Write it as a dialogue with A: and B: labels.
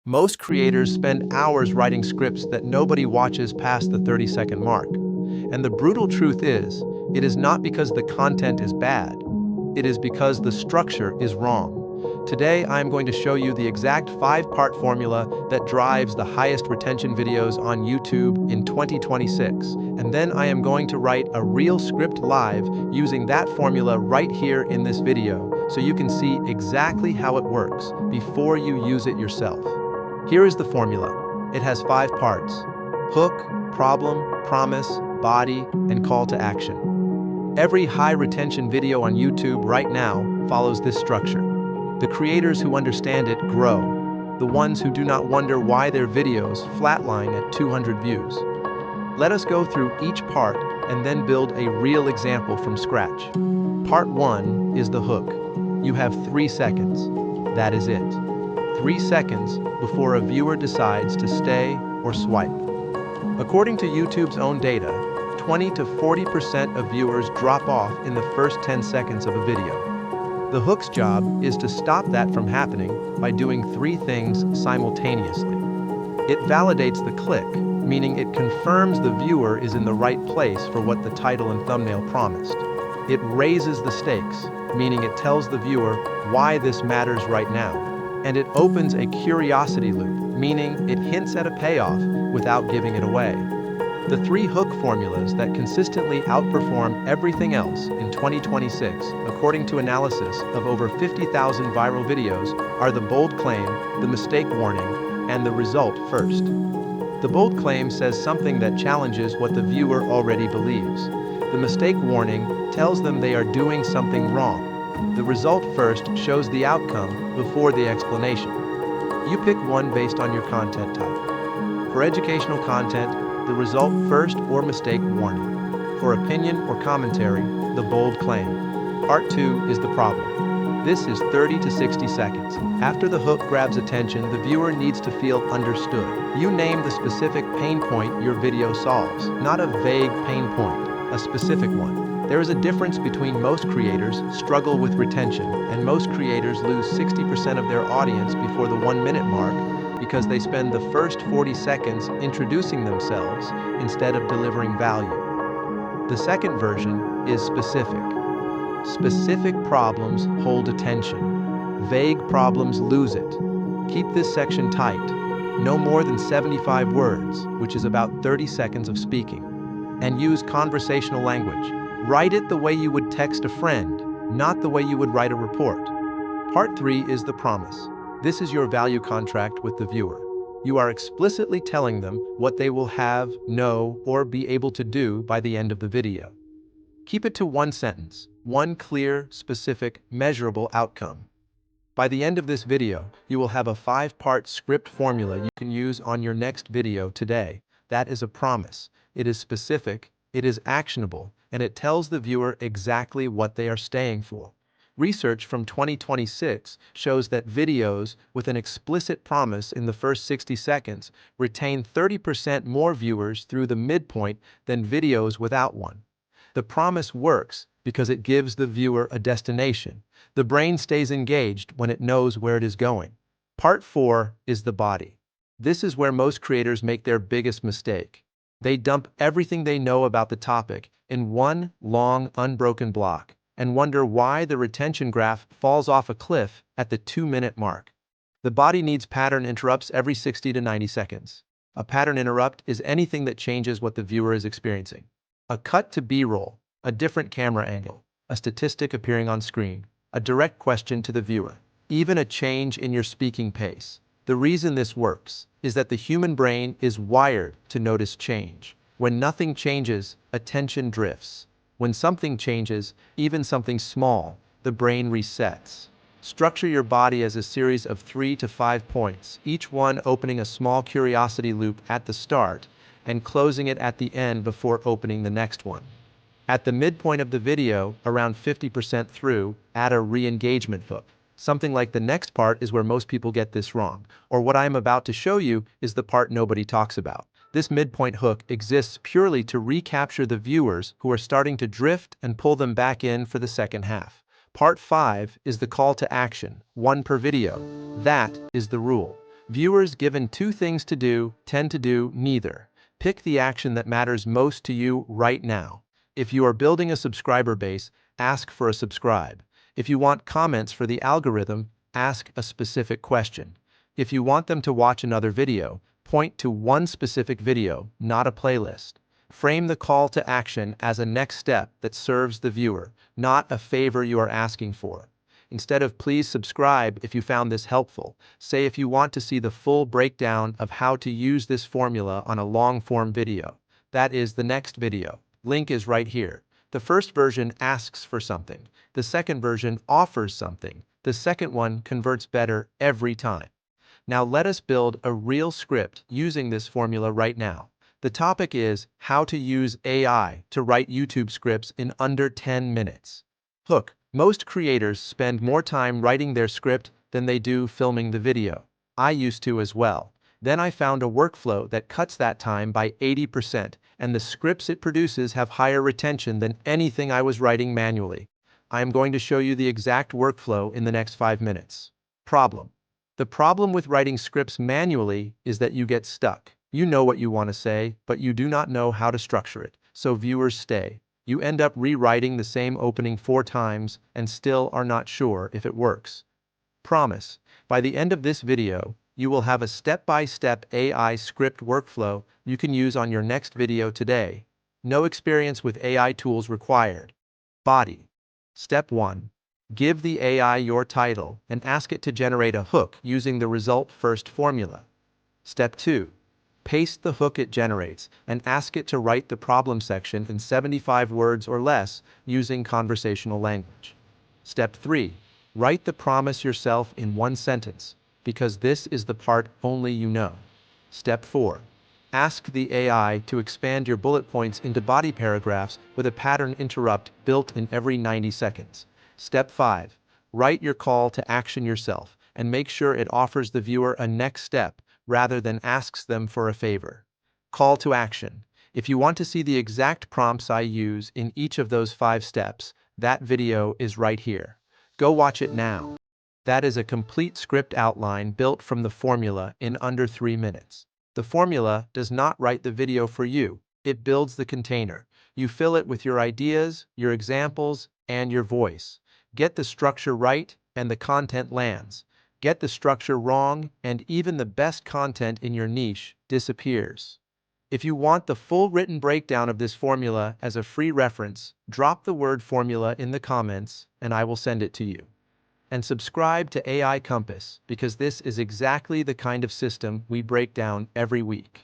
A: Most creators spend hours writing scripts that nobody watches past the 30-second mark. And the brutal truth is, it is not because the content is bad. It is because the structure is wrong. Today, I am going to show you the exact 5-part formula that drives the highest retention videos on YouTube in 2026. And then I am going to write a real script live using that formula right here in this video, so you can see exactly how it works before you use it yourself. Here is the formula. It has 5 parts: hook, problem, promise, body, and call to action. Every high retention video on YouTube right now follows this structure. The creators who understand it grow. The ones who do not wonder why their videos flatline at 200 views. Let us go through each part and then build a real example from scratch. Part 1 is the hook. You have 3 seconds. That is it. 3 seconds before a viewer decides to stay or swipe. According to YouTube's own data, 20 to 40% of viewers drop off in the first 10 seconds of a video. The hook's job is to stop that from happening by doing 3 things simultaneously. It validates the click, meaning it confirms the viewer is in the right place for what the title and thumbnail promised. It raises the stakes, meaning it tells the viewer why this matters right now. And it opens a curiosity loop, meaning it hints at a payoff without giving it away. The 3 hook formulas that consistently outperform everything else in 2026, according to analysis of over 50,000 viral videos, are the bold claim, the mistake warning, and the result first. The bold claim says something that challenges what the viewer already believes. The mistake warning tells them they are doing something wrong. The result first shows the outcome before the explanation. You pick one based on your content type. For educational content, the result first or mistake warning. For opinion or commentary, the bold claim. Part 2 is the problem. This is 30 to 60 seconds. After the hook grabs attention, the viewer needs to feel understood. You name the specific pain point your video solves, not a vague pain point, a specific one. There is a difference between most creators struggle with retention and most creators lose 60% of their audience before the 1-minute mark because they spend the first 40 seconds introducing themselves instead of delivering value. The second version is specific. Specific problems hold attention. Vague problems lose it. Keep this section tight. No more than 75 words, which is about 30 seconds of speaking. And use conversational language. Write it the way you would text a friend, not the way you would write a report. Part 3 is the promise. This is your value contract with the viewer. You are explicitly telling them what they will have, know, or be able to do by the end of the video. Keep it to 1 sentence, 1 clear, specific, measurable outcome. By the end of this video, you will have a 5-part script formula you can use on your next video today. That is a promise. It is specific, it is actionable, and it tells the viewer exactly what they are staying for. Research from 2026 shows that videos with an explicit promise in the first 60 seconds retain 30% more viewers through the midpoint than videos without one. The promise works because it gives the viewer a destination. The brain stays engaged when it knows where it is going. Part 4 is the body. This is where most creators make their biggest mistake. They dump everything they know about the topic in one long, unbroken block and wonder why the retention graph falls off a cliff at the 2-minute mark. The body needs pattern interrupts every 60 to 90 seconds. A pattern interrupt is anything that changes what the viewer is experiencing. A cut to B-roll, a different camera angle, a statistic appearing on screen, a direct question to the viewer, even a change in your speaking pace. The reason this works is that the human brain is wired to notice change. When nothing changes, attention drifts. When something changes, even something small, the brain resets. Structure your body as a series of 3 to 5 points, each one opening a small curiosity loop at the start and closing it at the end before opening the next one. At the midpoint of the video, around 50% through, add a re-engagement hook. Something like the next part is where most people get this wrong, or what I am about to show you is the part nobody talks about. This midpoint hook exists purely to recapture the viewers who are starting to drift and pull them back in for the second half. Part 5 is the call to action, 1 per video. That is the rule. Viewers given two things to do tend to do neither. Pick the action that matters most to you right now. If you are building a subscriber base, ask for a subscribe. If you want comments for the algorithm, ask a specific question. If you want them to watch another video, point to one specific video, not a playlist. Frame the call to action as a next step that serves the viewer, not a favor you are asking for. Instead of "please subscribe if you found this helpful," say if you want to see the full breakdown of how to use this formula on a long-form video. That is the next video. Link is right here. The first version asks for something. The second version offers something. The second one converts better every time. Now let us build a real script using this formula right now. The topic is how to use AI to write YouTube scripts in under 10 minutes. Look, most creators spend more time writing their script than they do filming the video. I used to as well. Then I found a workflow that cuts that time by 80%, and the scripts it produces have higher retention than anything I was writing manually. I am going to show you the exact workflow in the next 5 minutes. Problem. The problem with writing scripts manually is that you get stuck. You know what you want to say, but you do not know how to structure it, so viewers stay. You end up rewriting the same opening 4 times and still are not sure if it works. Promise, by the end of this video, you will have a step-by-step AI script workflow you can use on your next video today. No experience with AI tools required. Body. Step 1. Give the AI your title and ask it to generate a hook using the result first formula. Step 2. Paste the hook it generates and ask it to write the problem section in 75 words or less using conversational language. Step 3. Write the promise yourself in 1 sentence, because this is the part only you know. Step 4. Ask the AI to expand your bullet points into body paragraphs with a pattern interrupt built in every 90 seconds. Step 5. Write your call to action yourself and make sure it offers the viewer a next step rather than asks them for a favor. Call to action. If you want to see the exact prompts I use in each of those 5 steps, that video is right here. Go watch it now. That is a complete script outline built from the formula in under 3 minutes. The formula does not write the video for you. It builds the container. You fill it with your ideas, your examples, and your voice. Get the structure right, and the content lands. Get the structure wrong, and even the best content in your niche disappears. If you want the full written breakdown of this formula as a free reference, drop the word formula in the comments, and I will send it to you. And subscribe to AI Compass, because this is exactly the kind of system we break down every week.